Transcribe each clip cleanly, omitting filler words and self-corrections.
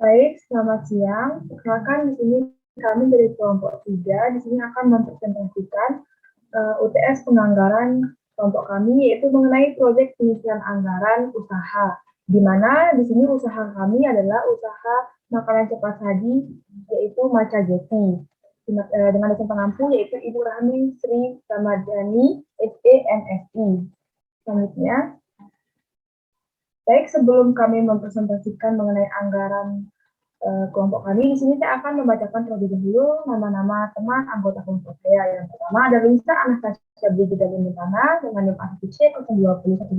Baik, selamat siang. Perkenalkan di sini kami dari kelompok 3 di sini akan mempresentasikan UTS penganggaran kelompok kami yaitu mengenai proyek pengisian anggaran usaha. Di mana di sini usaha kami adalah usaha makanan cepat saji yaitu Matcha Getty. Dengan dosen pengampu yaitu Ibu Rahmi Sri Ramadhani, SEMSI. Selanjutnya, baik, sebelum kami mempresentasikan mengenai anggaran kelompok kami, di sini saya akan membacakan terlebih dahulu nama-nama teman anggota kelompok saya. Yang pertama ada Lisa Anastasia Brigida Limitana dengan NIM A1C 020174.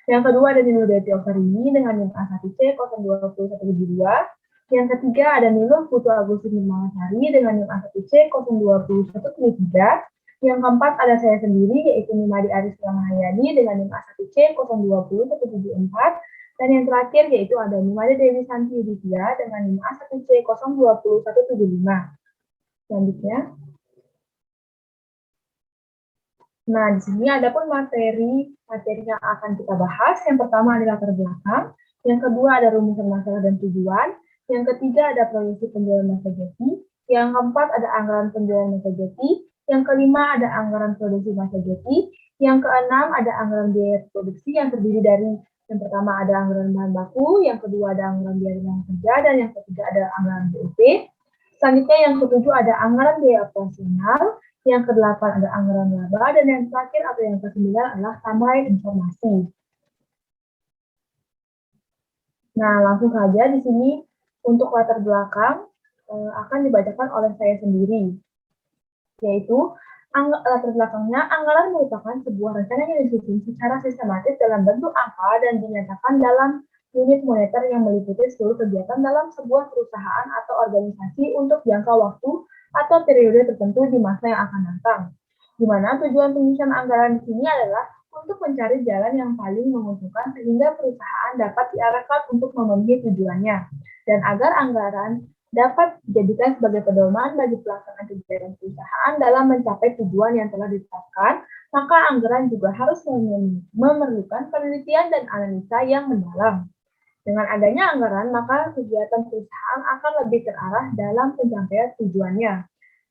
Yang kedua ada Nilo Deti Okarini dengan NIM A1C 020172. Yang ketiga ada Nilo Putu Agustin Mangasari dengan NIM A1C 020173. Yang keempat ada saya sendiri, yaitu Nimadi Aris Ramahayani dengan NIM A1C 020174. Dan yang terakhir yaitu ada Nimadi Dewi Santi Yudhitya dengan NIM A1C 020175. Selanjutnya. Nah, di sini ada pun materi yang akan kita bahas. Yang pertama adalah latar belakang, yang kedua ada rumusan masalah dan tujuan, yang ketiga ada proyeksi penjualan Matcha Getty, yang keempat ada anggaran penjualan Matcha Getty, yang kelima ada anggaran produksi Matcha Getty, yang keenam ada anggaran biaya produksi yang terdiri dari yang pertama ada anggaran bahan baku, yang kedua ada anggaran biaya tenaga kerja, dan yang ketiga ada anggaran BOP. Selanjutnya yang ketujuh ada anggaran biaya operasional, yang kedelapan ada anggaran laba, dan yang terakhir atau yang kesembilan adalah tambahan informasi. Nah, langsung saja di sini untuk latar belakang akan dibacakan oleh saya sendiri, yaitu latar belakangnya anggaran merupakan sebuah rencana yang disusun secara sistematis dalam bentuk angka dan dinyatakan dalam unit moneter yang meliputi seluruh kegiatan dalam sebuah perusahaan atau organisasi untuk jangka waktu atau periode tertentu di masa yang akan datang. Di mana tujuan penyusunan anggaran di sini adalah untuk mencari jalan yang paling menguntungkan sehingga perusahaan dapat diarahkan untuk memenuhi tujuannya. Dan agar anggaran dapat dijadikan sebagai pedoman bagi pelaksanaan kegiatan perusahaan dalam mencapai tujuan yang telah ditetapkan, maka anggaran juga harus memerlukan penelitian dan analisa yang mendalam. Dengan adanya anggaran, maka kegiatan perusahaan akan lebih terarah dalam pencapaian tujuannya.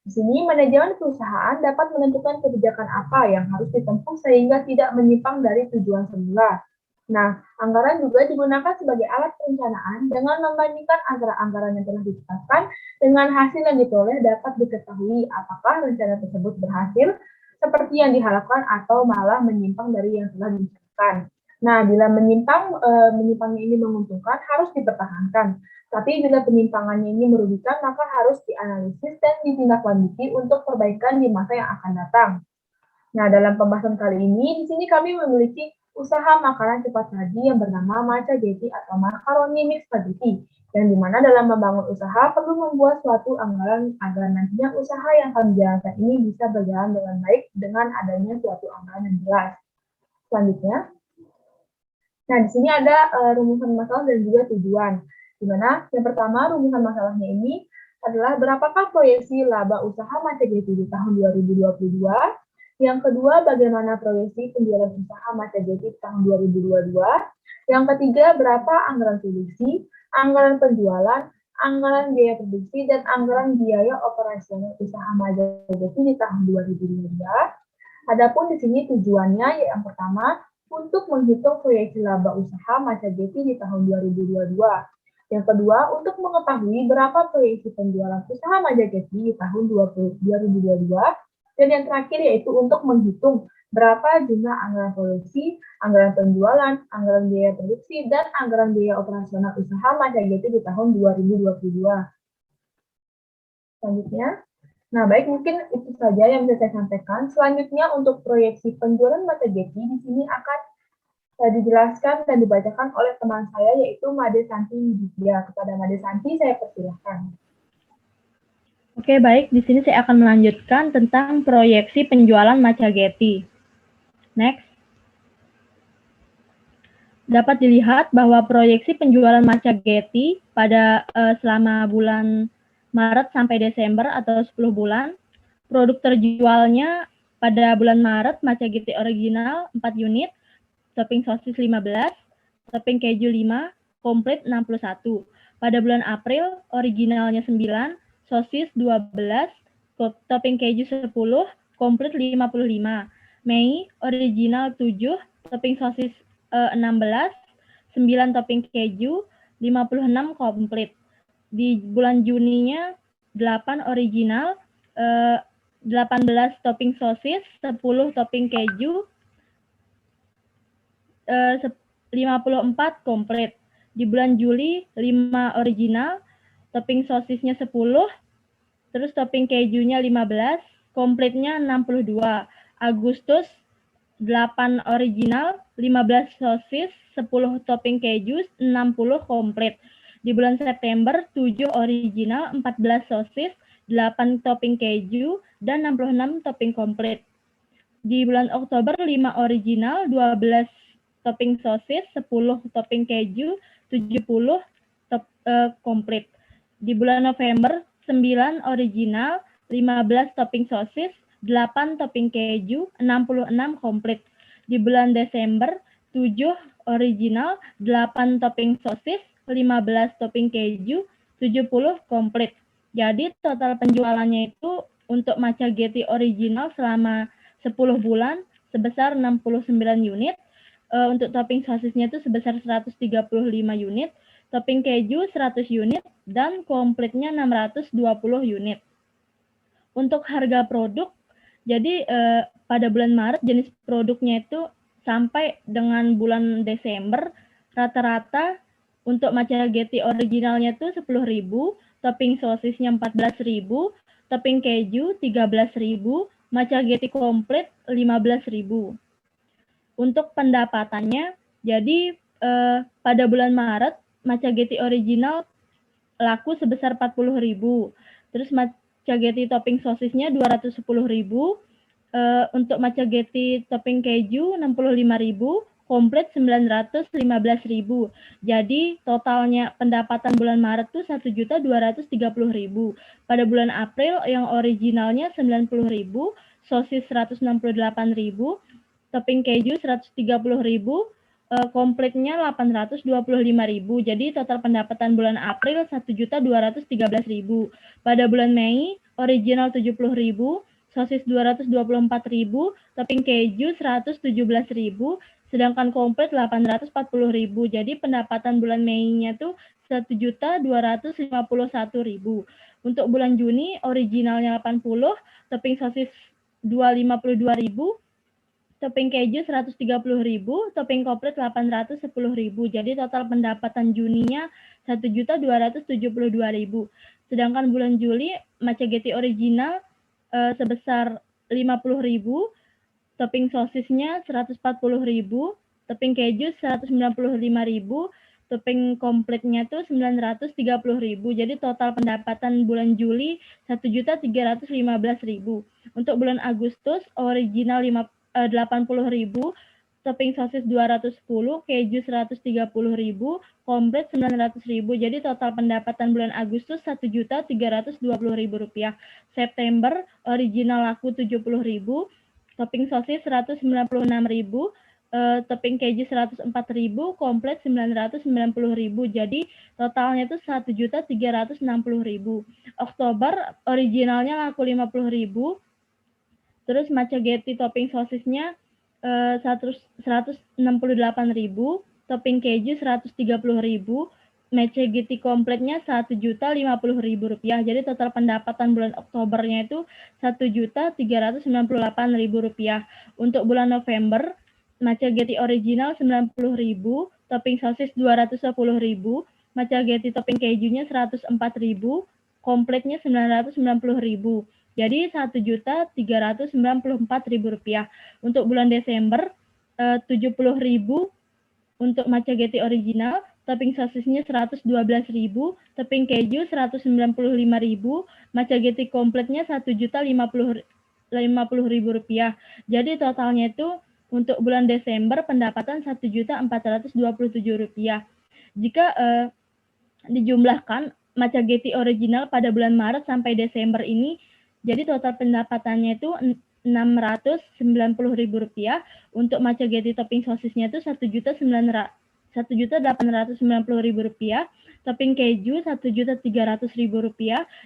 Di sini, manajemen perusahaan dapat menentukan kebijakan apa yang harus ditempuh sehingga tidak menyimpang dari tujuan semula. Nah, anggaran juga digunakan sebagai alat perencanaan dengan membandingkan antara anggaran yang telah ditetapkan dengan hasil yang diperoleh dapat diketahui apakah rencana tersebut berhasil seperti yang diharapkan atau malah menyimpang dari yang telah direncanakan. Nah, bila menyimpangnya ini menguntungkan harus dipertahankan. Tapi bila penyimpangannya ini merugikan, maka harus dianalisis dan ditindaklanjuti untuk perbaikan di masa yang akan datang. Nah, dalam pembahasan kali ini, di sini kami memiliki usaha makanan cepat saji yang bernama Matcha Getty atau Macaroni Mix Spaghetti, yang dimana dalam membangun usaha perlu membuat suatu anggaran agar nantinya usaha yang kami jalankan ini bisa berjalan dengan baik dengan adanya suatu anggaran yang jelas. Selanjutnya, nah di sini ada rumusan masalah dan juga tujuan, di mana yang pertama rumusan masalahnya ini adalah berapakah proyeksi laba usaha Matcha Getty di tahun 2022. Yang kedua, bagaimana proyeksi penjualan usaha Matcha Getty tahun 2022. Yang ketiga, berapa anggaran produksi, anggaran penjualan, anggaran biaya produksi, dan anggaran biaya operasional usaha Matcha Getty di tahun 2022. Adapun di sini tujuannya yang pertama, untuk menghitung proyeksi laba usaha Matcha Getty di tahun 2022. Yang kedua, untuk mengetahui berapa proyeksi penjualan usaha Matcha Getty di tahun 2022. Dan yang terakhir yaitu untuk menghitung berapa jumlah anggaran produksi, anggaran penjualan, anggaran biaya produksi, dan anggaran biaya operasional usaha Matcha Getty di tahun 2022. Selanjutnya, nah baik mungkin itu saja yang bisa saya sampaikan. Selanjutnya untuk proyeksi penjualan Matcha Getty di sini akan dijelaskan dan dibacakan oleh teman saya yaitu Made Santi Yudhitya. Kepada Made Santi saya persilahkan. Oke, baik. Di sini saya akan melanjutkan tentang proyeksi penjualan Matcha Getty. Next. Dapat dilihat bahwa proyeksi penjualan Matcha Getty pada selama bulan Maret sampai Desember atau 10 bulan, produk terjualnya pada bulan Maret Matcha Getty original 4 unit, topping sosis 15, topping keju 5, komplit 61. Pada bulan April, originalnya 9, sosis 12, topping keju 10, komplit 55. Mei, original 7, topping sosis 16, 9 topping keju, 56 komplit. Di bulan Juninya 8 original, 18 topping sosis, 10 topping keju, 54 komplit. Di bulan Juli 5 original, topping sosisnya 10, terus topping kejunya 15, komplitnya 62. Agustus 8 original, 15 sosis, 10 topping keju, 60 komplit. Di bulan September 7 original, 14 sosis, 8 topping keju, dan 66 topping komplit. Di bulan Oktober 5 original, 12 topping sosis, 10 topping keju, 70 komplit. Di bulan November 9 original, 15 topping sosis, 8 topping keju, 66 komplit. Di bulan Desember 7 original, 8 topping sosis, 15 topping keju, 70 komplit. Jadi total penjualannya itu untuk matcha Getty original selama 10 bulan sebesar 69 unit. Untuk topping sosisnya itu sebesar 135 unit, topping keju 100 unit, dan komplitnya 620 unit. Untuk harga produk, jadi pada bulan Maret jenis produknya itu sampai dengan bulan Desember rata-rata untuk matcha Getty originalnya itu 10.000, topping sosisnya 14.000, topping keju 13.000, matcha Getty komplit 15.000. Untuk pendapatannya, jadi pada bulan Maret matcha Getty original laku sebesar 40.000. Terus matcha Getty topping sosisnya 210.000. Untuk matcha Getty topping keju 65.000, komplit 915.000. Jadi totalnya pendapatan bulan Maret tuh 1.230.000. Pada bulan April yang originalnya 90.000, sosis 168.000, topping keju 130.000, komplitnya 825.000. Jadi total pendapatan bulan April 1.213.000. Pada bulan Mei original 70.000, sosis 224.000, topping keju 117.000, sedangkan komplit 840.000. Jadi pendapatan bulan Mei-nya tuh 1.251.000. Untuk bulan Juni originalnya 80, topping sosis 252.000, topping keju 130.000, topping komplit 810.000. Jadi total pendapatan Juninya 1.272.000. Sedangkan bulan Juli matcha Getty original sebesar 50.000, topping sosisnya 140.000, topping keju 195.000, topping komplitnya tuh 930.000. Jadi total pendapatan bulan Juli 1.315.000. Untuk bulan Agustus original 80.000, topping sosis 210, keju 130.000, komplit 900.000. Jadi total pendapatan bulan Agustus 1.320.000 rupiah. September original laku 70.000, topping sosis 196.000, topping keju 104.000, komplit 990.000. Jadi totalnya itu 1.360.000. Oktober originalnya laku 50.000. Terus matcha Getty topping sosisnya 168.000, topping keju 130.000, matcha Getty komplitnya 1.050.000 rupiah. Jadi total pendapatan bulan Oktobernya itu 1.398.000 rupiah. Untuk bulan November matcha Getty original 90.000, topping sosis 210.000, matcha Getty topping kejunya 104.000, komplitnya 990.000. Jadi 1.394.000 rupiah. Untuk bulan Desember 70.000 untuk matcha Getty original, topping sosisnya 112.000, topping keju 195.000, matcha Getty komplitnya 1.050.000 rupiah. Jadi totalnya itu untuk bulan Desember pendapatan 1.427 rupiah. Jika dijumlahkan matcha Getty original pada bulan Maret sampai Desember ini, jadi total pendapatannya itu 690.000 rupiah. Untuk matcha Getty topping sosisnya itu 1.900.000 Rp1.890.000, topping keju Rp1.300.000,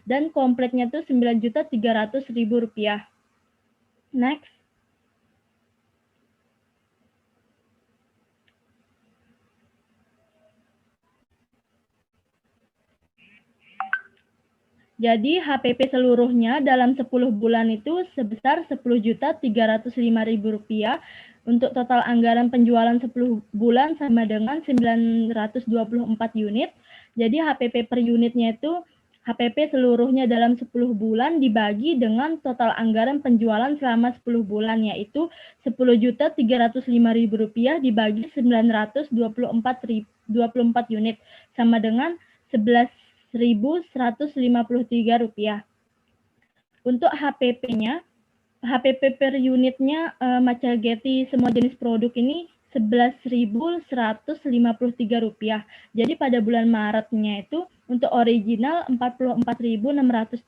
dan kompletnya tuh Rp9.300.000. Next. Jadi HPP seluruhnya dalam 10 bulan itu sebesar Rp10.305.000. Untuk total anggaran penjualan 10 bulan sama dengan 924 unit. Jadi HPP per unitnya itu HPP seluruhnya dalam 10 bulan dibagi dengan total anggaran penjualan selama 10 bulan, yaitu Rp10.305.000 dibagi 924 unit sama dengan 11.153 rupiah. Untuk HPP-nya, HPP per unitnya matcha Getty semua jenis produk ini Rp11.153. Jadi pada bulan Maretnya itu untuk original Rp44.612,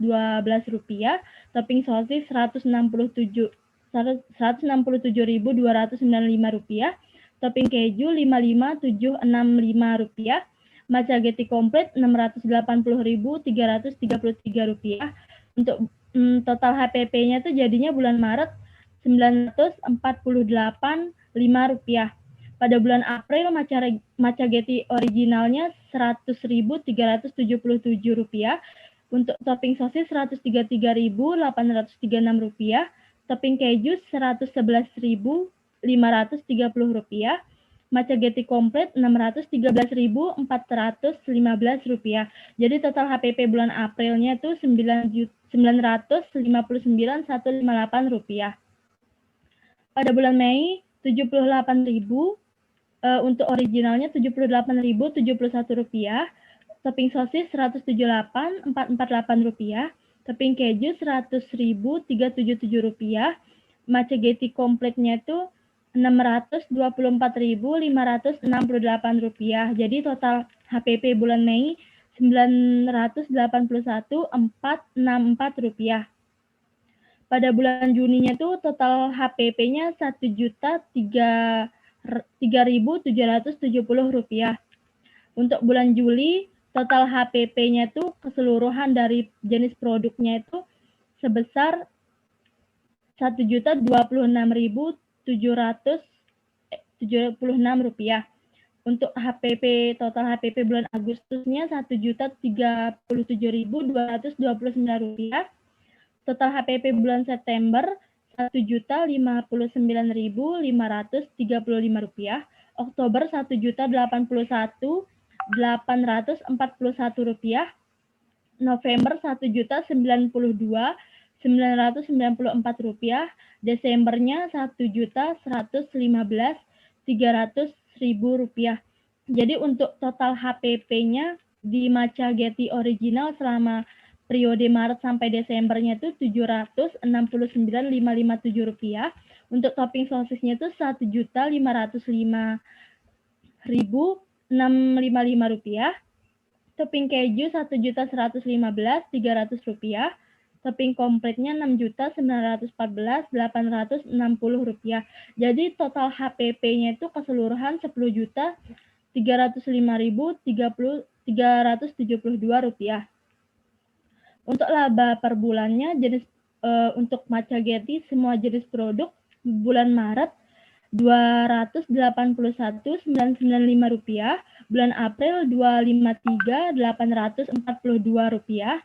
topping sosis Rp167.295, topping keju Rp55.765, matcha Getty komplit Rp680.333. Untuk total HPP-nya itu jadinya bulan Maret Rp948.5. Pada bulan April matcha Getty originalnya Rp100.377. Untuk topping sosis Rp133.836, topping keju Rp111.530. Matcha Getty komplit Rp613.415. Jadi total HPP bulan Aprilnya itu Rp959.158. Pada bulan Mei Rp78.000, untuk originalnya Rp78.071, topping sosis Rp178.448, topping keju Rp100.377, matcha Getty komplitnya itu Rp624.568. Jadi total HPP bulan Mei Rp981.464. Pada bulan Juninya itu total HPP-nya Rp1.03.770. Untuk bulan Juli total HPP-nya itu keseluruhan dari jenis produknya itu sebesar Rp1.026.776. Untuk HPP total HPP bulan Agustusnya Rp1.037.229. Total HPP bulan September Rp1.059.535. Oktober Rp1.081.841. November Rp1.092.994. Desembernya Rp1.115.300.000. Jadi untuk total HPP-nya di matcha Getty original selama periode Maret sampai Desembernya itu Rp769.557. Untuk topping sosisnya itu Rp1.505.655. Topping keju Rp1.115.300. Topping komplitnya Rp6.914.860. Jadi total HPP-nya itu keseluruhan Rp10.305.372. Untuk laba per bulannya jenis untuk matcha Getty semua jenis produk bulan Maret Rp281.995, bulan April Rp253.842,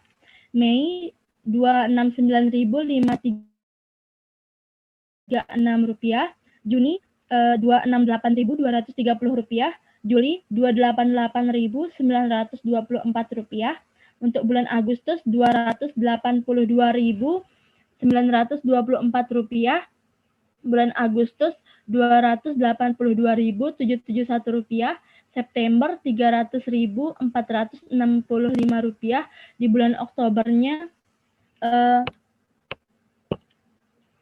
Mei Rp269.536, Juni Rp268.230, Juli Rp288.924. Untuk bulan Agustus Rp282.924, bulan Agustus Rp282.771, September Rp300.465. Di bulan Oktobernya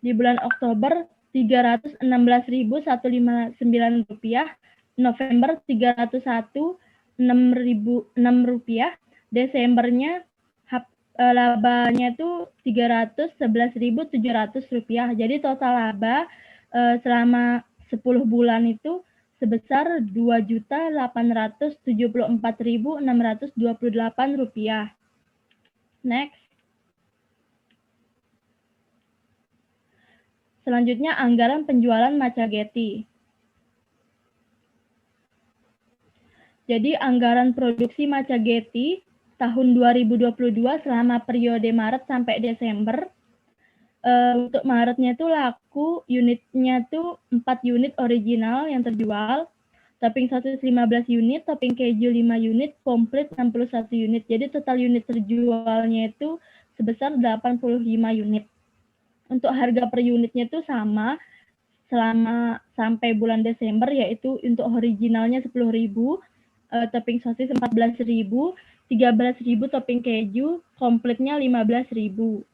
Rp316.159, November Rp301.606, Desembernya labanya itu Rp311.700. Jadi total laba selama 10 bulan itu sebesar Rp2.874.628. Next. Selanjutnya anggaran penjualan matcha Getty. Jadi anggaran produksi matcha Getty tahun 2022 selama periode Maret sampai Desember. Untuk Maretnya tuh laku unitnya tuh 4 unit original yang terjual, topping sosis 15 unit, topping keju 5 unit, komplit 61 unit. Jadi total unit terjualnya itu sebesar 85 unit. Untuk harga per unitnya itu sama selama sampai bulan Desember, yaitu untuk originalnya 10.000, topping sosis 14.000, 13.000 topping keju, komplitnya 15.000.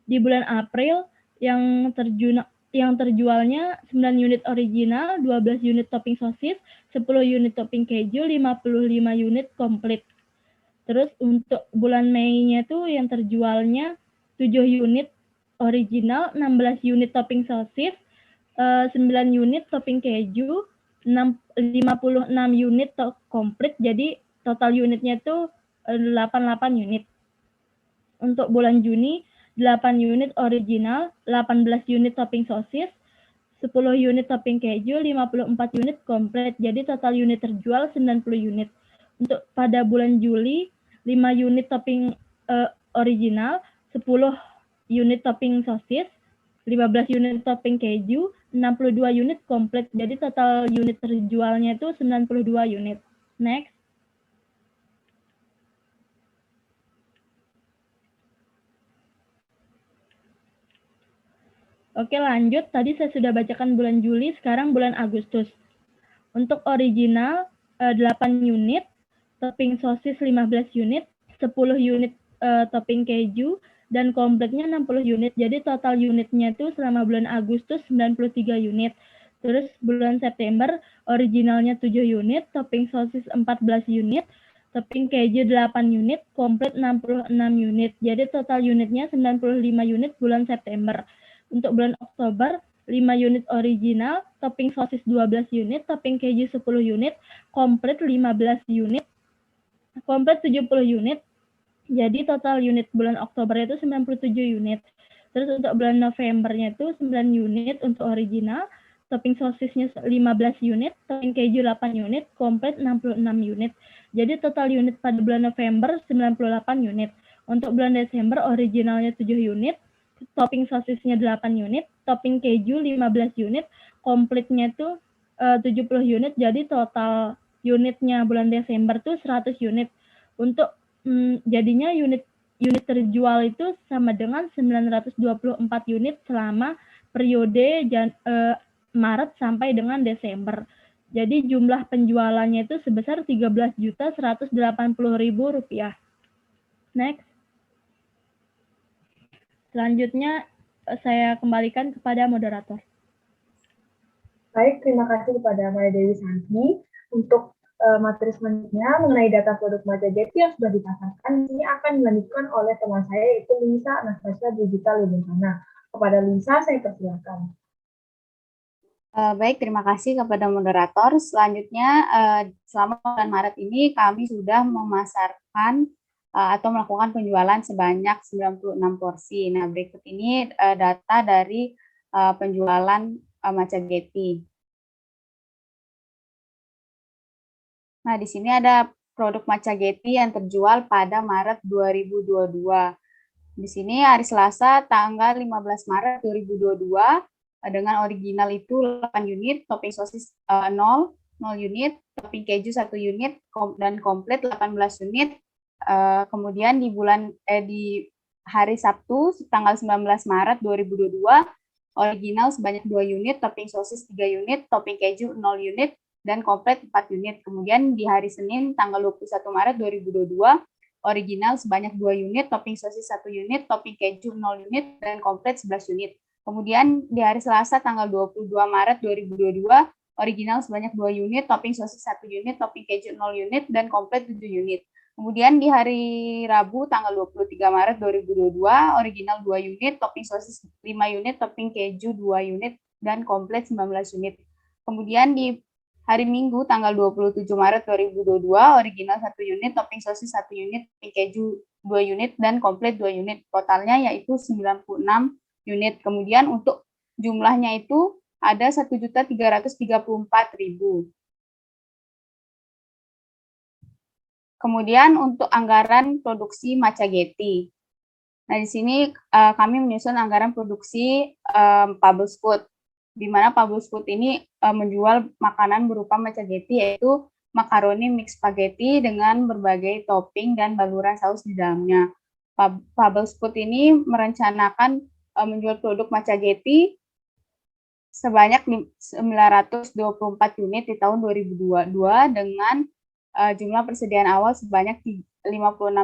Di bulan April yang terjualnya 9 unit original, 12 unit topping sosis, 10 unit topping keju, 55 unit komplit. Terus untuk bulan Mei-nya tuh yang terjualnya 7 unit original, 16 unit topping sosis, 9 unit topping keju, 56 unit komplit, jadi total unitnya tuh 88 unit. Untuk bulan Juni, 8 unit original, 18 unit topping sosis, 10 unit topping keju, 54 unit komplit, jadi total unit terjual 90 unit. Untuk pada bulan Juli, 5 unit topping original, 10 unit topping sosis, 15 unit topping keju, 62 unit komplit, jadi total unit terjualnya itu 92 unit. Next. Oke, lanjut. Tadi saya sudah bacakan bulan Juli, sekarang bulan Agustus. Untuk original 8 unit, topping sosis 15 unit, 10 unit topping keju, dan komplitnya 60 unit. Jadi total unitnya itu selama bulan Agustus 93 unit. Terus bulan September originalnya 7 unit, topping sosis 14 unit, topping keju 8 unit, komplit 66 unit. Jadi total unitnya 95 unit bulan September. Untuk bulan Oktober 5 unit original, topping sosis 12 unit, topping keju 10 unit, komplit 15 unit, komplit 70 unit. Jadi total unit bulan Oktober itu 97 unit. Terus untuk bulan Novembernya itu 9 unit untuk original, topping sosisnya 15 unit, topping keju 8 unit, komplit 66 unit. Jadi total unit pada bulan November 98 unit. Untuk bulan Desember originalnya 7 unit, topping sosisnya 8 unit, topping keju 15 unit, komplitnya tuh 70 unit, jadi total unitnya bulan Desember tuh 100 unit. Untuk jadinya unit terjual itu sama dengan 924 unit selama periode Maret sampai dengan Desember. Jadi jumlah penjualannya itu sebesar Rp13.180.000. Next. Selanjutnya saya kembalikan kepada moderator. Baik, terima kasih kepada Maria Dewi Santi. Untuk materi selanjutnya mengenai data produk matcha Getty yang sudah dipasarkan, ini akan dilanjutkan oleh teman saya, yaitu Lisa Anastasia Digital Libunkana. Kepada Lisa, saya persilakan. Baik, terima kasih kepada moderator. Selanjutnya, selama bulan Maret ini kami sudah memasarkan atau melakukan penjualan sebanyak 96 porsi. Nah, berikut ini data dari penjualan matcha Getty. Nah, di sini ada produk matcha Getty yang terjual pada Maret 2022. Di sini hari Selasa tanggal 15 Maret 2022 dengan original itu 8 unit, topping sosis 0 unit, topping keju 1 unit, dan komplit 18 unit. Kemudian di hari Sabtu tanggal 19 Maret 2022 original sebanyak 2 unit, topping sosis 3 unit, topping keju 0 unit, dan komplit 4 unit. Kemudian di hari Senin tanggal 21 Maret 2022 original sebanyak 2 unit, topping sosis 1 unit, topping keju 0 unit, dan komplit 11 unit. Kemudian di hari Selasa tanggal 22 Maret 2022 original sebanyak 2 unit, topping sosis 1 unit, topping keju 0 unit, dan komplit 7 unit. Kemudian di hari Rabu tanggal 23 Maret 2022 original 2 unit, topping sosis 5 unit, topping keju 2 unit, dan komplit 19 unit. Kemudian di hari Minggu tanggal 27 Maret 2022, original 1 unit, topping sosis 1 unit, topping keju 2 unit, dan komplit 2 unit. Totalnya yaitu 96 unit. Kemudian untuk jumlahnya itu ada 1.334.000. Kemudian untuk anggaran produksi Matcha Getty. Nah, di sini kami menyusun anggaran produksi Bubbles Food, di mana Bubbles Food ini menjual makanan berupa Matcha Getty, yaitu makaroni mix spaghetti dengan berbagai topping dan baluran saus di dalamnya. Bubbles Food ini merencanakan menjual produk Matcha Getty sebanyak 924 unit di tahun 2022 dengan jumlah persediaan awal sebanyak 56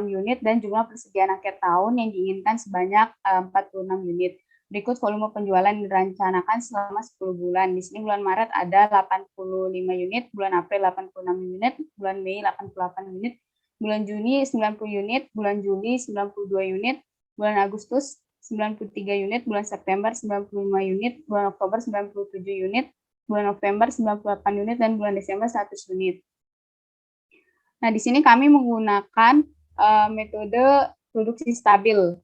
unit dan jumlah persediaan akhir tahun yang diinginkan sebanyak 46 unit. Berikut volume penjualan yang direncanakan selama 10 bulan. Di sini bulan Maret ada 85 unit, bulan April 86 unit, bulan Mei 88 unit, bulan Juni 90 unit, bulan Juli 92 unit, bulan Agustus 93 unit, bulan September 95 unit, bulan Oktober 97 unit, bulan November 98 unit, dan bulan Desember 100 unit. Nah, di sini kami menggunakan metode produksi stabil.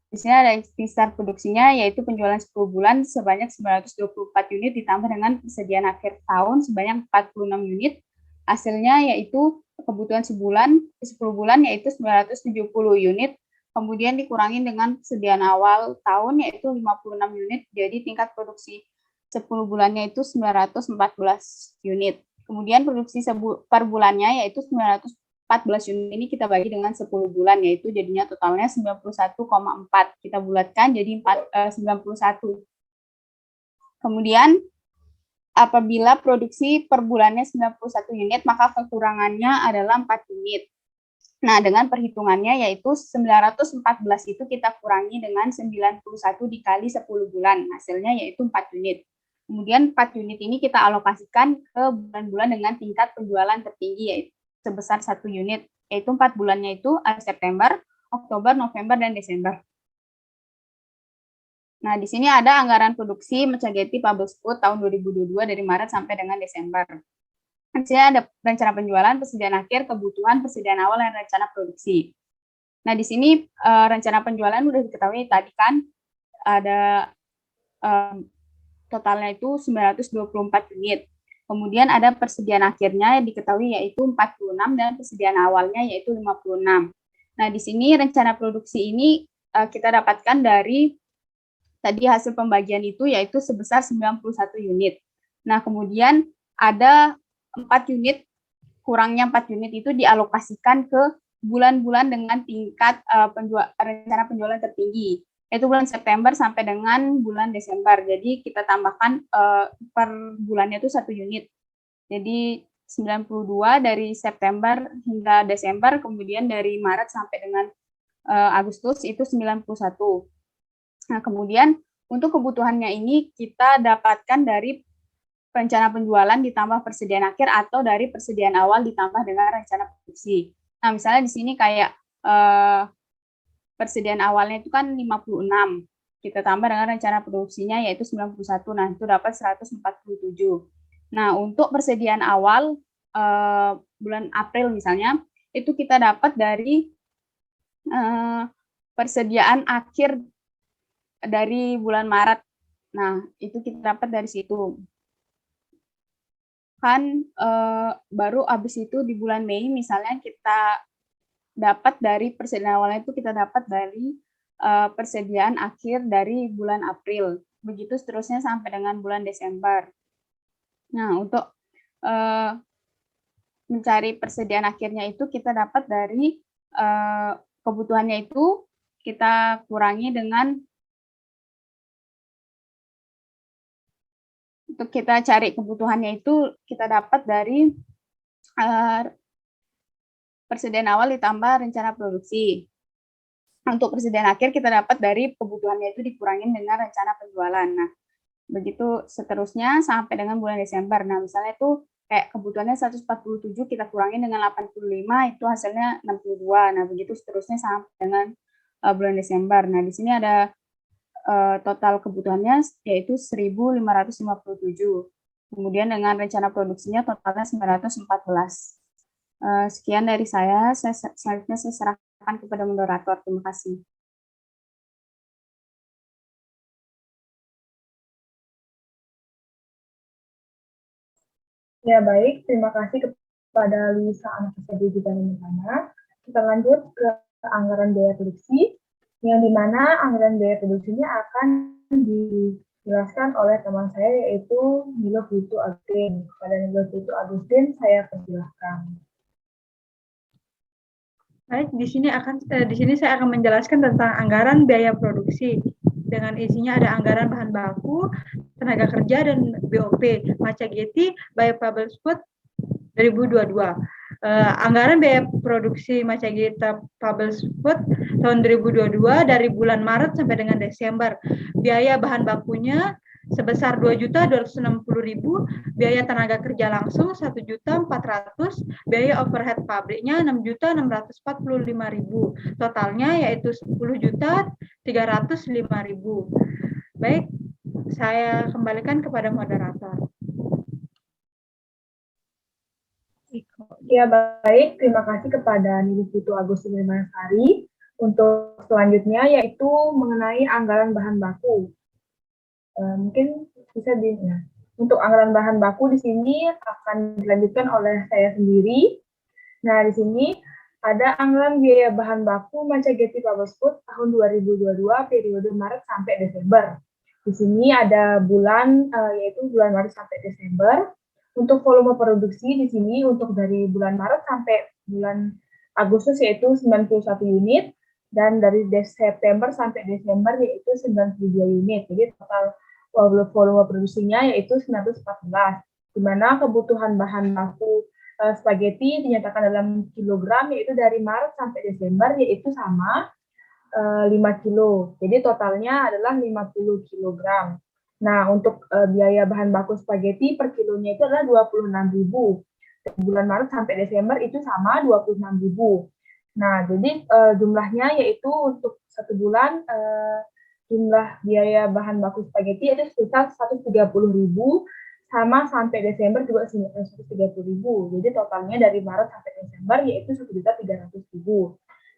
Di sini ada ikhtisar produksinya, yaitu penjualan 10 bulan sebanyak 924 unit ditambah dengan persediaan akhir tahun sebanyak 46 unit. Hasilnya yaitu kebutuhan 10 bulan yaitu 970 unit. Kemudian dikurangi dengan persediaan awal tahun yaitu 56 unit. Jadi tingkat produksi 10 bulannya itu 914 unit. Kemudian produksi per bulannya yaitu 914 unit ini kita bagi dengan 10 bulan, yaitu jadinya totalnya 91,4. Kita bulatkan jadi 91. Kemudian apabila produksi per bulannya 91 unit, maka kekurangannya adalah 4 unit. Nah, dengan perhitungannya yaitu 914 itu kita kurangi dengan 91 dikali 10 bulan. Hasilnya yaitu 4 unit. Kemudian 4 unit ini kita alokasikan ke bulan-bulan dengan tingkat penjualan tertinggi, yaitu sebesar 1 unit, yaitu 4 bulannya itu September, Oktober, November, dan Desember. Nah, di sini ada anggaran produksi Matcha Getty Bubbles Food tahun 2022 dari Maret sampai dengan Desember. Di sini ada rencana penjualan, persediaan akhir, kebutuhan, persediaan awal, dan rencana produksi. Nah, di sini rencana penjualan sudah diketahui tadi kan, ada totalnya itu 924 unit. Kemudian ada persediaan akhirnya yang diketahui yaitu 46 dan persediaan awalnya yaitu 56. Nah, di sini rencana produksi ini kita dapatkan dari tadi hasil pembagian itu yaitu sebesar 91 unit. Nah, kemudian ada 4 unit, kurangnya 4 unit itu dialokasikan ke bulan-bulan dengan tingkat rencana penjualan tertinggi, yaitu bulan September sampai dengan bulan Desember. Jadi kita tambahkan per bulannya itu 1 unit. Jadi 92 dari September hingga Desember, kemudian dari Maret sampai dengan Agustus itu 91. Nah, kemudian untuk kebutuhannya ini kita dapatkan dari rencana penjualan ditambah persediaan akhir atau dari persediaan awal ditambah dengan rencana produksi. Nah, misalnya di sini kayak persediaan awalnya itu kan 56. Kita tambah dengan rencana produksinya yaitu 91. Nah, itu dapat 147. Nah, untuk persediaan awal bulan April misalnya, itu kita dapat dari persediaan akhir dari bulan Maret. Nah, itu kita dapat dari situ. Kan baru habis itu di bulan Mei misalnya kita dapat dari persediaan awalnya itu kita dapat dari persediaan akhir dari bulan April. Begitu seterusnya sampai dengan bulan Desember. Nah, untuk mencari persediaan akhirnya itu kita dapat dari kebutuhannya itu kita kurangi dengan untuk kita cari kebutuhannya itu kita dapat dari persediaan awal ditambah rencana produksi. Untuk persediaan akhir kita dapat dari kebutuhannya itu dikurangin dengan rencana penjualan. Nah, begitu seterusnya sampai dengan bulan Desember. Nah, misalnya itu kayak kebutuhannya 147 kita kurangin dengan 85 itu hasilnya 62. Nah, begitu seterusnya sampai dengan bulan Desember. Nah, di sini ada total kebutuhannya yaitu 1.557. Kemudian dengan rencana produksinya totalnya 914. Sekian dari saya. Selanjutnya saya serahkan kepada moderator. Terima kasih. Ya, baik. Terima kasih kepada Luisa Anastasia juga Mana. Kita lanjut ke anggaran biaya produksi, yang dimana anggaran biaya produksinya akan dijelaskan oleh teman saya, yaitu Nilo Putu Agustin. Kepada Nilo Putu Agustin, saya persilahkan. Baik, di sini saya akan menjelaskan tentang anggaran biaya produksi. Dengan isinya ada anggaran bahan baku, tenaga kerja, dan BOP, Machageti by Public Food 2022. Anggaran biaya produksi Machageti Public Food tahun 2022 dari bulan Maret sampai dengan Desember. Biaya bahan bakunya sebesar 2.260.000, biaya tenaga kerja langsung 1.400.000, biaya overhead pabriknya 6.645.000. Totalnya yaitu 10.305.000. Baik, saya kembalikan kepada moderator. Ya, baik. Terima kasih kepada Nilo Putu Agustin Limansari. Untuk selanjutnya yaitu mengenai anggaran bahan baku. Mungkin bisa untuk anggaran bahan baku di sini akan dilanjutkan oleh saya sendiri. Nah, di sini ada anggaran biaya bahan baku Machageti Public Food tahun 2022 periode Maret sampai Desember. Di sini ada bulan yaitu bulan Maret sampai Desember. Untuk volume produksi di sini untuk dari bulan Maret sampai bulan Agustus yaitu 91 unit, dan dari September sampai Desember yaitu 92 unit. Jadi total volume produksinya yaitu 914, di mana kebutuhan bahan baku spaghetti dinyatakan dalam kilogram yaitu dari Maret sampai Desember yaitu sama 5 kilo. Jadi totalnya adalah 50 kilogram. Nah, untuk biaya bahan baku spaghetti per kilonya itu adalah 26.000. Bulan Maret sampai Desember itu sama 26.000. Nah, jadi jumlahnya yaitu untuk satu bulan jumlah biaya bahan baku spaghetti itu sebesar 130.000, sama sampai Desember juga 130.000. Jadi totalnya dari Maret sampai Desember yaitu 1.300.000.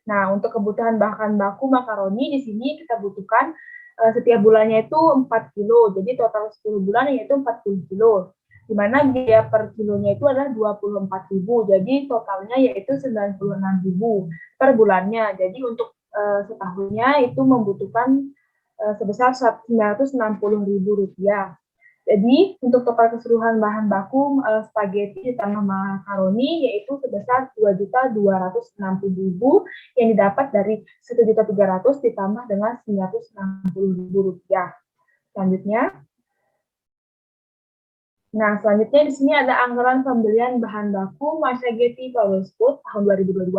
Nah, untuk kebutuhan bahan baku makaroni di sini kita butuhkan setiap bulannya itu 4 kilo. Jadi total 10 bulan yaitu 40 kilo. Di mana biaya per kilonya itu adalah 24.000. Jadi totalnya yaitu 96.000 per bulannya. Jadi untuk setahunnya itu membutuhkan sebesar Rp960.000. Jadi untuk total keseluruhan bahan baku spaghetti ditambah makaroni yaitu sebesar Rp2.260.000 yang didapat dari Rp1.300.000 ditambah dengan Rp960.000. Selanjutnya, selanjutnya di sini ada anggaran pembelian bahan baku Machageti Public Food tahun 2022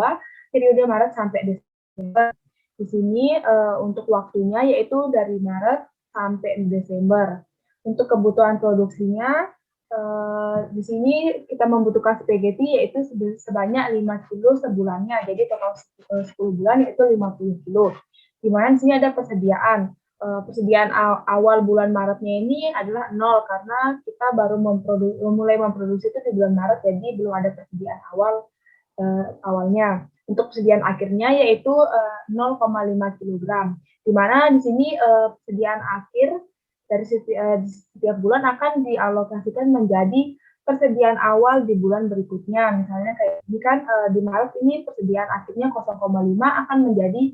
periode Maret sampai Desember. Di sini untuk waktunya yaitu dari Maret sampai Desember. Untuk kebutuhan produksinya di sini kita membutuhkan spaghetti yaitu sebanyak 5 kilo sebulannya. Jadi total 10 bulan yaitu 50 kilo. Di mana di sini ada persediaan. Persediaan awal bulan Maretnya ini adalah 0 karena kita baru mulai memproduksi itu di bulan Maret, jadi belum ada persediaan awalnya. Untuk persediaan akhirnya yaitu 0,5 kg. Di mana di sini persediaan akhir dari setiap bulan akan dialokasikan menjadi persediaan awal di bulan berikutnya. Misalnya kayak ini kan di Maret ini persediaan akhirnya 0,5 akan menjadi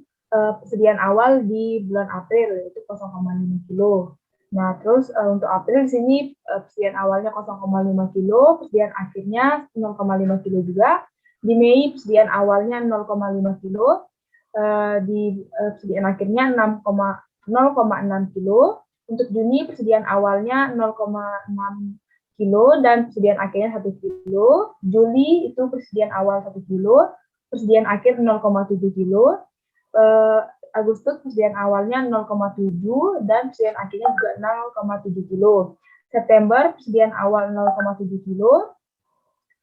persediaan awal di bulan April yaitu 0,5 kilo. Nah, terus untuk April di sini persediaan awalnya 0,5 kilo, persediaan akhirnya 0,5 kilo juga. Di Mei persediaan awalnya 0,5 kilo, di persediaan akhirnya 0,6 kilo. Untuk Juni persediaan awalnya 0,6 kilo dan persediaan akhirnya 1 kilo. Juli itu persediaan awal 1 kilo, persediaan akhir 0,7 kilo. Agustus persediaan awalnya 0,7 dan persediaan akhirnya juga 0,7 kilo. September persediaan awal 0,7 kilo,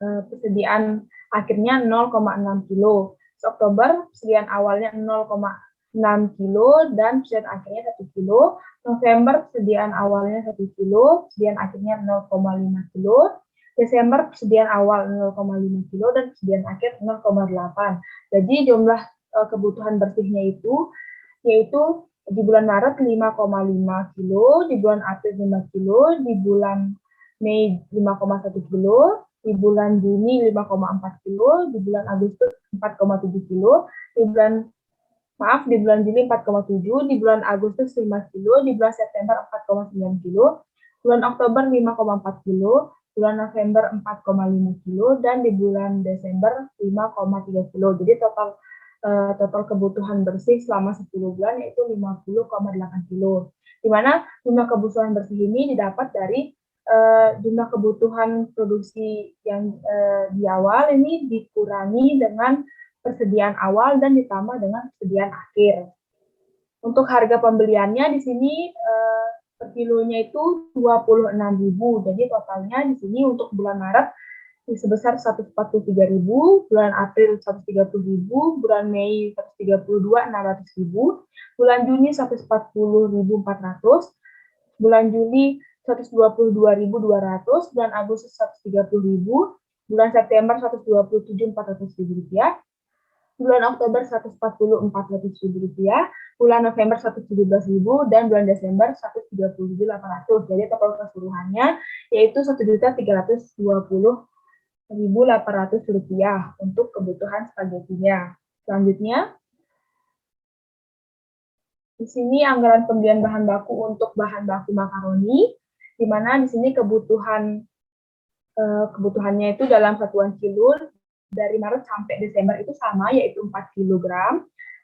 persediaan akhirnya 0,6 kilo. Oktober persediaan awalnya 0,6 6 kilo dan persediaan akhirnya 1 kilo. November persediaan awalnya 1 kilo, persediaan akhirnya 0,5 kilo. Desember persediaan awal 0,5 kilo dan persediaan akhir 0,8. Jadi jumlah kebutuhan bersihnya itu yaitu di bulan Maret 5,5 kilo, di bulan April 5 kilo, di bulan Mei 5,1 kilo, di bulan Juni 5,4 kilo, di bulan Agustus 4,7 kilo, di bulan Juli 4,7, di bulan Agustus 5 kilo, di bulan September 4,9 kilo, bulan Oktober 5,4 kilo, bulan November 4,5 kilo, dan di bulan Desember 5,3 kilo. Jadi total kebutuhan bersih selama 10 bulan yaitu 50,8 kilo. Di mana jumlah kebutuhan bersih ini didapat dari jumlah kebutuhan produksi yang di awal ini dikurangi dengan persediaan awal dan ditambah dengan persediaan akhir. Untuk harga pembeliannya di sini per kilonya itu 26.000. Jadi totalnya di sini untuk bulan Maret sebesar 143.000, bulan April 130.000, bulan Mei 132, 600.000, bulan Juni 140.400, bulan Juli 122.200, bulan Agustus 130.000, bulan September 127.400 rupiah, bulan Oktober 140.400 rupiah, bulan November 117.000 dan bulan Desember 137.800. Jadi total keseluruhannya yaitu 1.320.800 rupiah untuk kebutuhan spaghettinya. Selanjutnya, di sini anggaran pembelian bahan baku untuk bahan baku makaroni, di mana di sini kebutuhannya itu dalam satuan kilo dari Maret sampai Desember itu sama, yaitu 4 kg.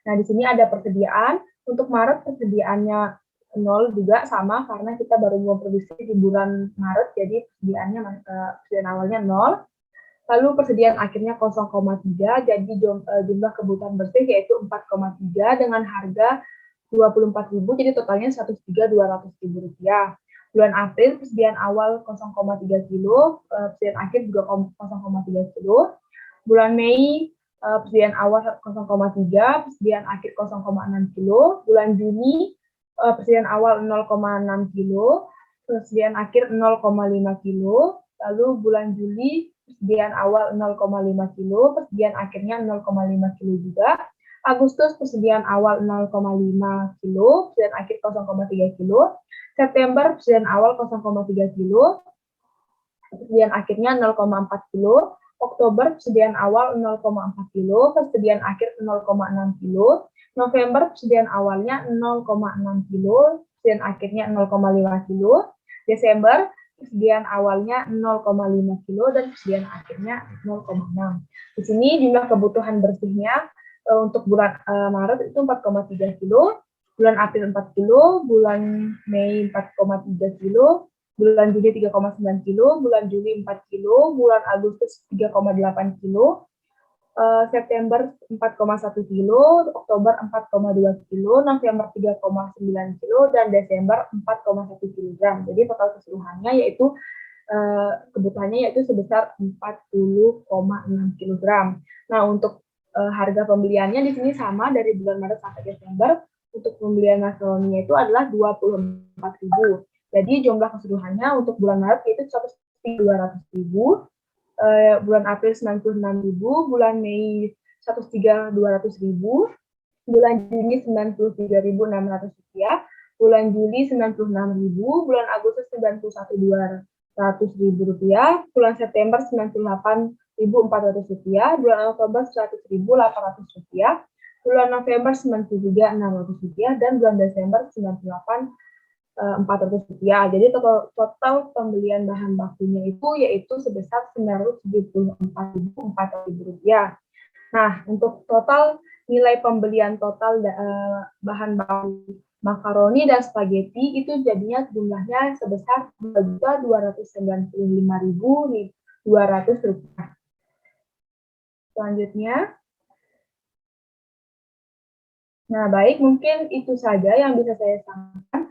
Nah, di sini ada persediaan. Untuk Maret persediaannya 0 juga sama, karena kita baru memproduksi di bulan Maret, jadi persediaan awalnya 0. Lalu persediaan akhirnya 0,3, jadi jumlah kebutuhan bersih yaitu 4,3 dengan harga 24.000, jadi totalnya 103.200 rupiah. Bulan April persediaan awal 0,3 kilo, persediaan akhir juga 0,3 kilo. Bulan Mei persediaan awal 0,3, persediaan akhir 0,6 kilo. Bulan Juni persediaan awal 0,6 kilo, persediaan akhir 0,5 kilo. Lalu bulan Juli persediaan awal 0,5 kilo, persediaan akhirnya 0,5 kilo juga. Agustus persediaan awal 0,5 kilo, persediaan akhir 0,3 kilo. September persediaan awal 0,3 kilo, persediaan akhirnya 0,4 kilo. Oktober persediaan awal 0,4 kilo, persediaan akhir 0,6 kilo. November persediaan awalnya 0,6 kilo, persediaan akhirnya 0,5 kilo. Desember persediaan awalnya 0,5 kilo dan persediaan akhirnya 0,6. Di sini jumlah kebutuhan bersihnya untuk bulan Maret itu 4,3 kilo, bulan April 4 kilo, bulan Mei 4,3 kilo, bulan Juni 3,9 kilo, bulan Juli 4 kilo, bulan Agustus 3,8 kilo, September 4,1 kilo, Oktober 4,2 kilo, November 3,9 kilo, dan Desember 4,1 kg. Jadi total keseluruhannya yaitu kebutuhannya yaitu sebesar 40,6 kg. Nah, untuk harga pembeliannya di sini sama dari bulan Maret sampai Desember. Untuk pembelian makaroninya itu adalah 24.000. Jadi jumlah keseluruhannya untuk bulan Maret yaitu 103.200.000, bulan April 96.000, bulan Mei 103.200.000, bulan Juni 93.600 rupiah, bulan Juli 96.000, bulan Agustus 91.200.000 rupiah, bulan September 98.400 rupiah, bulan Oktober 100.800 rupiah, bulan November 93.600 rupiah, dan bulan Desember 98.400 rupiah. Jadi total pembelian bahan bakunya itu yaitu sebesar 974.400 rupiah. Nah, untuk total nilai pembelian total bahan baku makaroni dan spaghetti itu jadinya jumlahnya sebesar 2.295.200 rupiah. Selanjutnya, nah baik, mungkin itu saja yang bisa saya sampaikan.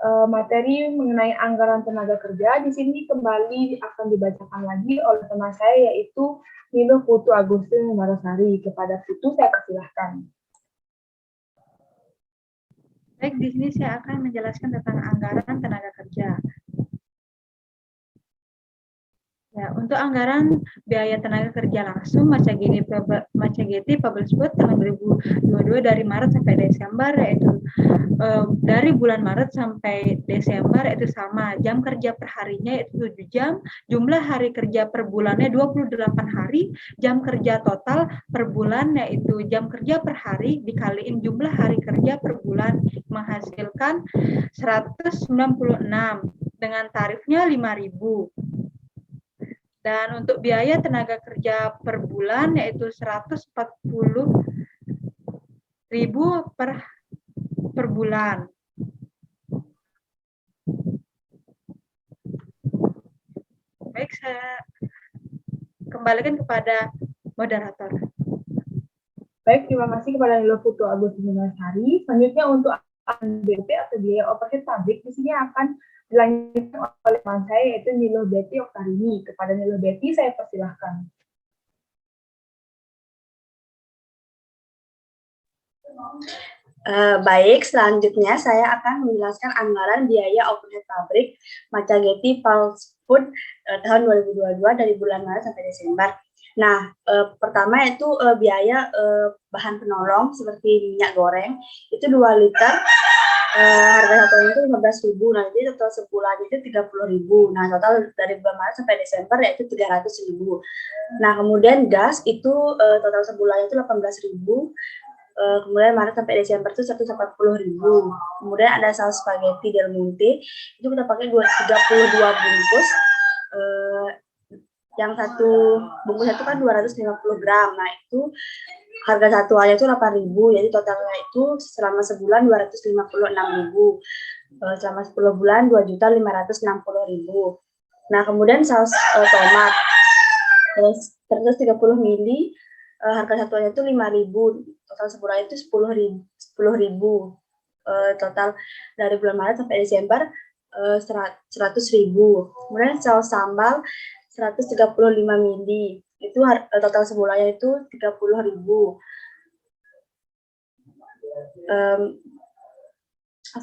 Materi mengenai anggaran tenaga kerja di sini kembali akan dibacakan lagi oleh teman saya, yaitu Nilo Putu Agustin Marosari. Kepada Putu saya persilahkan. Baik, di sini saya akan menjelaskan tentang anggaran tenaga kerja. Ya, untuk anggaran biaya tenaga kerja langsung Macageti Public Spot tahun 2022 dari Maret sampai Desember, yaitu dari bulan Maret sampai Desember itu sama, jam kerja per harinya yaitu 7 jam, jumlah hari kerja per bulannya 28 hari, jam kerja total per bulan yaitu jam kerja per hari dikaliin jumlah hari kerja per bulan menghasilkan 196 dengan tarifnya 5.000. Dan untuk biaya tenaga kerja per bulan yaitu 140.000 per bulan. Baik, saya kembalikan kepada moderator. Baik, terima kasih kepada Nilo Putu Agustinasari. Selanjutnya untuk BOP atau biaya overhead pabrik, di sini akan dilanjutkan oleh teman saya yaitu Nilo Betty Oktarini. Kepada Nilo Betty saya persilahkan. Baik, selanjutnya saya akan menjelaskan anggaran biaya overhead pabrik Macageti Fast Food tahun 2022 dari bulan Maret sampai Desember. Nah, pertama itu biaya bahan penolong seperti minyak goreng itu 2 liter. Harga satunya itu 15.000, nanti total sebulan itu 30.000. Nah, total dari bulan Maret sampai Desember yaitu 300.000. Nah, kemudian gas itu total sebulan itu 18.000. Kemudian Maret sampai Desember itu 140.000. Kemudian ada saus spaghetti Del Monte itu kita pakai 32 bungkus. Yang satu bungkus itu kan 250 gram. Nah, itu harga satuannya itu 8.000, jadi totalnya itu selama sebulan 256.000. Selama 10 bulan 2.560.000. Nah, kemudian saus tomat 130 mili, harga satuannya itu 5.000. Total sebulan itu 10.000. Total dari bulan Maret sampai Desember 100.000. Kemudian saus sambal 135 mili. Itu total sebulannya itu 30.000.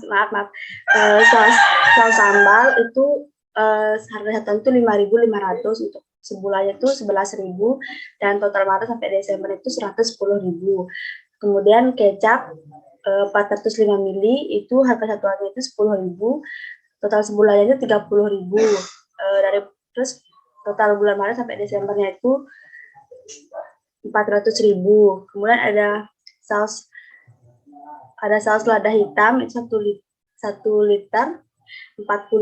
Maaf. Saus sambal itu harga satuan itu 5.500, untuk sebulannya itu 11.000, dan total Maret sampai Desember itu 110.000. Kemudian kecap 405 mili itu harga satuannya itu 10.000, total sebulannya itu 30.000. Terus total bulan Maret sampai Desembernya itu 400.000. Kemudian ada saus lada hitam itu 1 liter 40.000.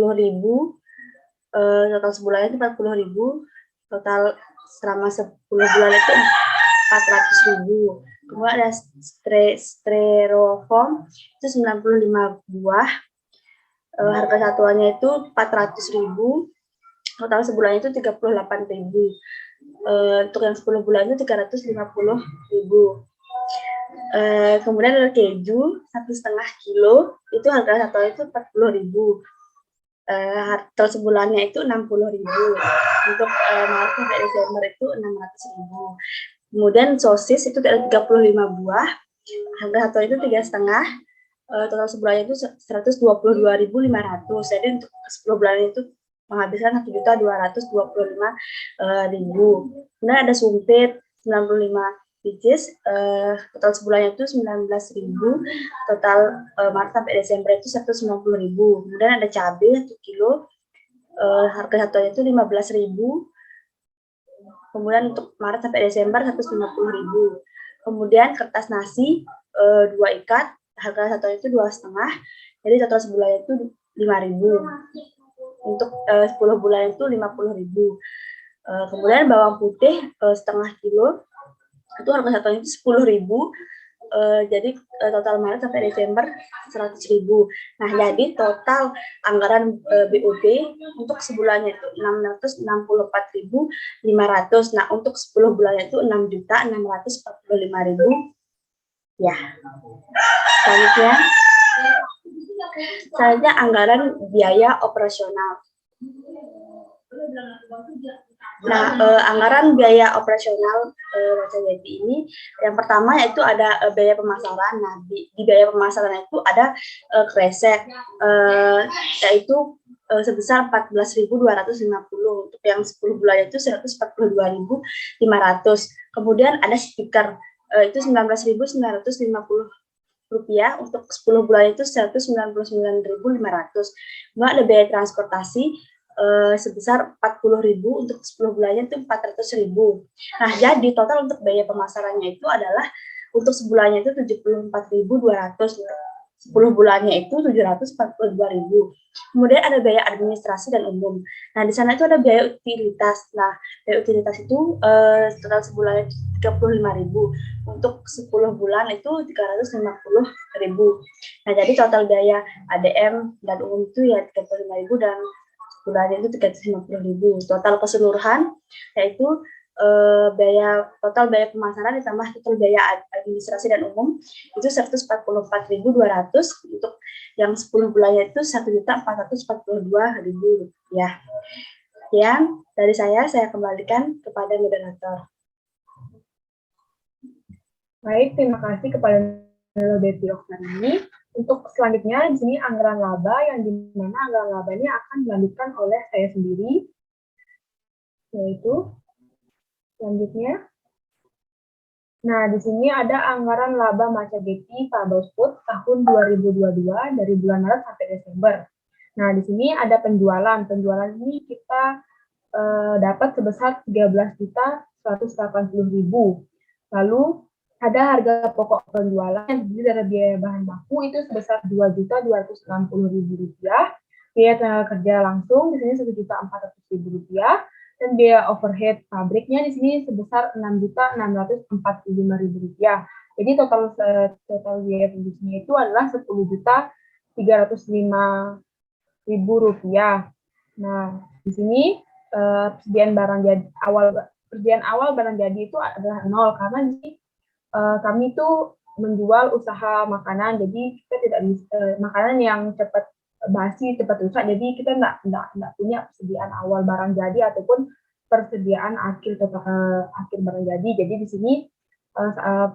Total sebulannya itu 40.000. Total selama 10 bulan itu 400.000. Kemudian ada styrofoam itu 95 buah. Harga satuannya itu 400.000. Total sebulan itu 38.000. Untuk yang 10 bulan itu 350.000. Kemudian ada keju 1,5 kilo, itu harga satunya itu 40.000. Total sebulannya itu 60.000. Untuk Maret sampai Desember itu 600.000. Kemudian sosis itu ada 35 buah, harga satunya itu 3,5. Total sebulannya itu 122.500. Jadi untuk 10 bulan itu menghabiskan 1.225.000. Kemudian ada sumpit 95 biji, total sebulannya itu 19.000. Total Maret sampai Desember itu 190.000. Kemudian ada cabai 1 kilo, harga satunya itu 15.000. Kemudian untuk Maret sampai Desember 150.000. Kemudian kertas nasi 2 ikat, harga satunya itu 2,5. Jadi total sebulannya itu 5.000. Untuk 10 bulan itu 50.000. Kemudian bawang putih 1,5 kilo, itu harga satunya itu 10.000. Jadi total Maret sampai Desember 100.000. Nah, jadi total anggaran BOP untuk sebulannya itu 664.500. Nah, untuk 10 bulannya itu 6.645.000. Ya. Selanjutnya anggaran biaya operasional. Nah, anggaran biaya operasional Maca Getty ini yang pertama yaitu ada biaya pemasaran. Nah, di biaya pemasaran itu ada kresek yaitu sebesar 14.250. Untuk yang 10 bulan itu 142.500. Kemudian ada stiker itu 19.950 rupiah, untuk 10 bulan itu 199.500. Kemudian ada biaya transportasi sebesar 40.000, untuk 10 bulannya itu 400.000. Nah, jadi total untuk biaya pemasarannya itu adalah untuk sebulannya itu 74.200, 10 bulannya itu 742.000. Kemudian ada biaya administrasi dan umum. Nah, di sana itu ada biaya utilitas. Nah, biaya utilitas itu total sebulan itu 35.000. Untuk 10 bulan itu 350.000. Nah, jadi total biaya ADM dan umum itu ya 35.000 dan bulannya itu 350.000. Total keseluruhan yaitu total biaya pemasaran ditambah total biaya administrasi dan umum itu 144.200. Untuk yang 10 bulannya itu 1.442.000 rupiah. Yang dari saya kembalikan kepada moderator. Baik, terima kasih kepada Betty Oktani. Untuk selanjutnya di sini anggaran laba, yang dimana anggaran laba ini akan dilanjutkan oleh saya sendiri, yaitu selanjutnya. Nah, di sini ada anggaran laba Maca Getty Pabaus Food tahun 2022 dari bulan Maret sampai Desember. Nah, di sini ada penjualan. Penjualan ini kita dapat sebesar 13.180.000. Lalu ada harga pokok penjualan yang terdiri dari biaya bahan baku itu sebesar 2.260.000 rupiah. Biaya tenaga kerja langsung di sini 1.400.000 rupiah. Dan biaya overhead pabriknya di sini sebesar 6.645.000 rupiah. Jadi total biaya produksinya itu adalah 10.305.000 rupiah. Nah, di sini persediaan awal barang jadi itu adalah 0 karena di kami itu menjual usaha makanan, jadi kita tidak bisa makanan yang cepat basi, cepat rusak, jadi kita nggak punya persediaan awal barang jadi ataupun persediaan akhir barang jadi. Jadi di sini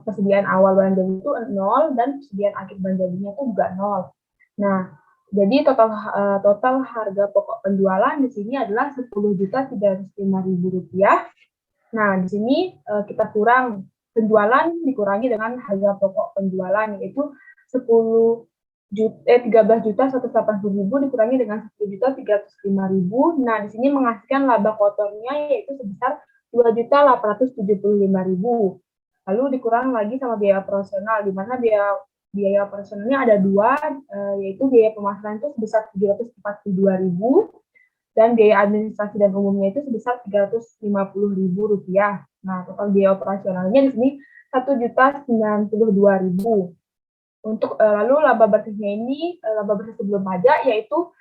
persediaan awal barang jadi itu 0 dan persediaan akhir barang jadinya itu juga 0. Nah, jadi total harga pokok penjualan di sini adalah 10.305.000 rupiah. Nah, di sini kita kurang penjualan dikurangi dengan harga pokok penjualan, yaitu 13.180.000 dikurangi dengan 10.305.000. Nah, di sini menghasilkan laba kotornya yaitu sebesar 2.875.000. Lalu dikurang lagi sama biaya operasional, di mana biaya operasionalnya ada 2, yaitu biaya pemasaran itu sebesar 742.000 dan biaya administrasi dan umumnya itu sebesar 350.000 rupiah. Nah, total biaya operasionalnya di sini 1.092.000. Untuk lalu laba bersihnya ini, laba bersih sebelum pajak yaitu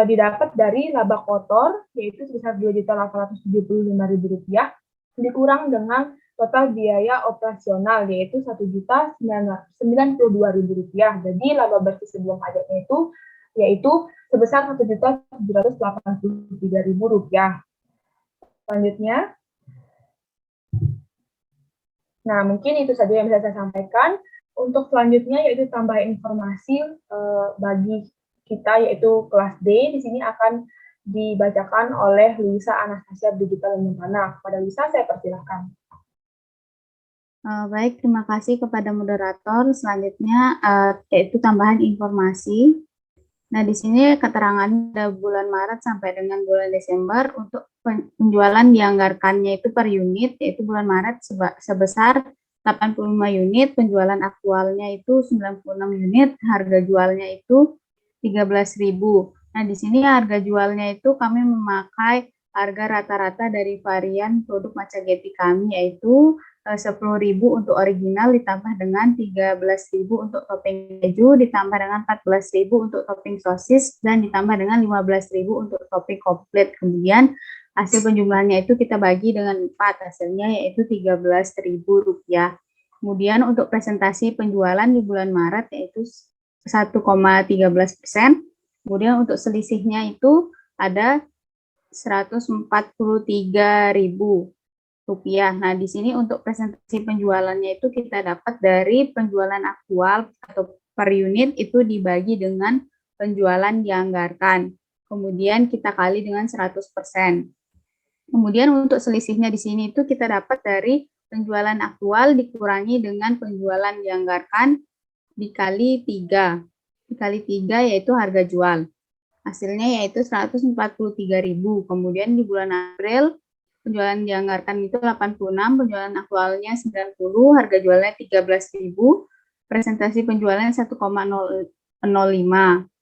didapat dari laba kotor yaitu sebesar 2.875.000 rupiah dikurang dengan total biaya operasional yaitu 1.092.000 rupiah. Jadi laba bersih sebelum pajaknya itu yaitu sebesar 1.783.000 rupiah. Selanjutnya, nah mungkin itu saja yang bisa saya sampaikan. Untuk selanjutnya yaitu tambah informasi bagi kita yaitu kelas D. Di sini akan dibacakan oleh Luisa Anastasia Digital Lempana. Kepada Luisa saya persilahkan. Baik, terima kasih kepada moderator. Selanjutnya yaitu tambahan informasi. Nah, di sini keterangan ada bulan Maret sampai dengan bulan Desember untuk penjualan dianggarkannya itu per unit, yaitu bulan Maret sebesar 85 unit, penjualan aktualnya itu 96 unit, harga jualnya itu 13.000. Nah, di sini harga jualnya itu kami memakai harga rata-rata dari varian produk Maca Getty kami, yaitu 10.000 untuk original ditambah dengan 13.000 untuk topping keju, ditambah dengan 14.000 untuk topping sosis, dan ditambah dengan 15.000 untuk topping komplit. Kemudian hasil penjumlahannya itu kita bagi dengan 4, hasilnya yaitu 13.000 rupiah. Kemudian untuk presentasi penjualan di bulan Maret yaitu 1,13%. Kemudian untuk selisihnya itu ada Rp143.000. Nah, di sini untuk presentasi penjualannya itu kita dapat dari penjualan aktual atau per unit itu dibagi dengan penjualan dianggarkan. Kemudian kita kali dengan 100%. Kemudian untuk selisihnya di sini itu kita dapat dari penjualan aktual dikurangi dengan penjualan dianggarkan dikali 3. Dikali 3 yaitu harga jual. Hasilnya yaitu 143.000. Kemudian di bulan April penjualan dianggarkan itu 86, penjualan aktualnya 90, harga jualnya 13.000, presentasi penjualan 1,05,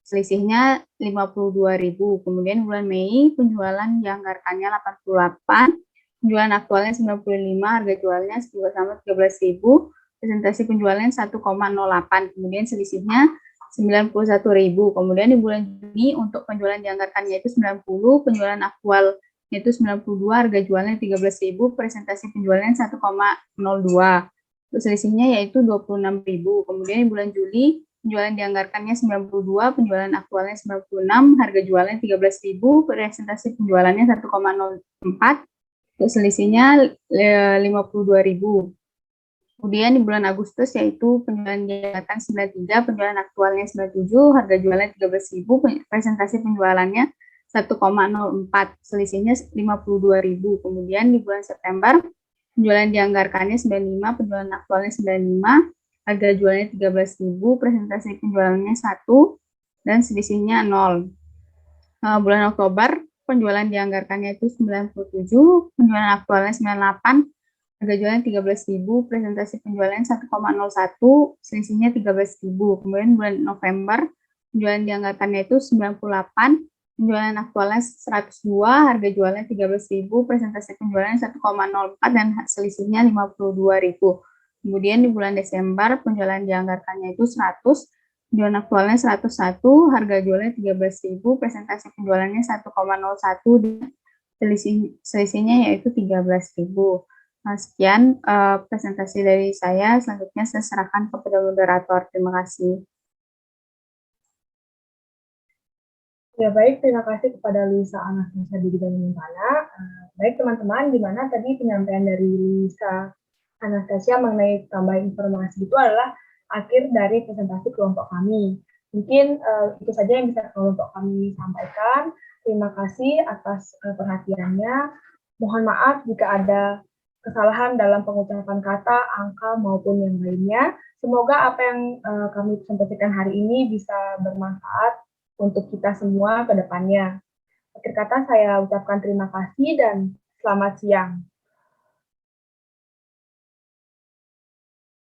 selisihnya 52.000. Kemudian bulan Mei penjualan dianggarkannya 88, penjualan aktualnya 95, harga jualnya juga sama 13.000, presentasi penjualan 1,08, kemudian selisihnya 91.000. Kemudian di bulan Juni untuk penjualan dianggarkannya itu 90, penjualan aktual yaitu 92, harga jualnya 13.000, presentasi penjualan 1,02. Untuk selisihnya yaitu 26.000. Kemudian di bulan Juli penjualan dianggarkannya 92, penjualan aktualnya 96, harga jualnya 13.000, presentasi penjualannya 1,04. Untuk selisihnya 52.000. Kemudian di bulan Agustus yaitu penjualan dianggarkan 93, penjualan aktualnya 97, harga jualnya 13.000, presentasi penjualannya 1,04, selisihnya 52.000. Kemudian di bulan September penjualan dianggarkannya 95, penjualan aktualnya 95, harga jualnya 13.000, presentasi penjualannya 1 dan selisihnya 0. Bulan Oktober penjualan dianggarkannya itu 97, penjualan aktualnya 98, harga jualnya 13.000, presentasi penjualannya 1,01, selisihnya 13.000. Kemudian bulan November penjualan dianggarkannya itu 98, penjualan aktualnya 102, harga jualnya 13.000, presentasi penjualannya 1,04 dan selisihnya 52.000. Kemudian di bulan Desember penjualan dianggarkannya itu 100, penjualan aktualnya 101, harga jualnya 13.000, presentasi penjualannya 1,01 dan selisihnya yaitu 13.000. Nah, sekian presentasi dari saya. Selanjutnya saya serahkan kepada moderator. Terima kasih. Ya, baik, terima kasih kepada Luisa Anastasia Didi dan Mintana. Baik teman-teman, di mana tadi penyampaian dari Luisa Anastasia mengenai tambahan informasi itu adalah akhir dari presentasi kelompok kami. Mungkin itu saja yang bisa kelompok kami sampaikan. Terima kasih atas perhatiannya. Mohon maaf jika ada kesalahan dalam pengucapan kata, angka, maupun yang lainnya. Semoga apa yang kami sampaikan hari ini bisa bermanfaat untuk kita semua ke depannya. Akhir kata saya ucapkan terima kasih dan selamat siang.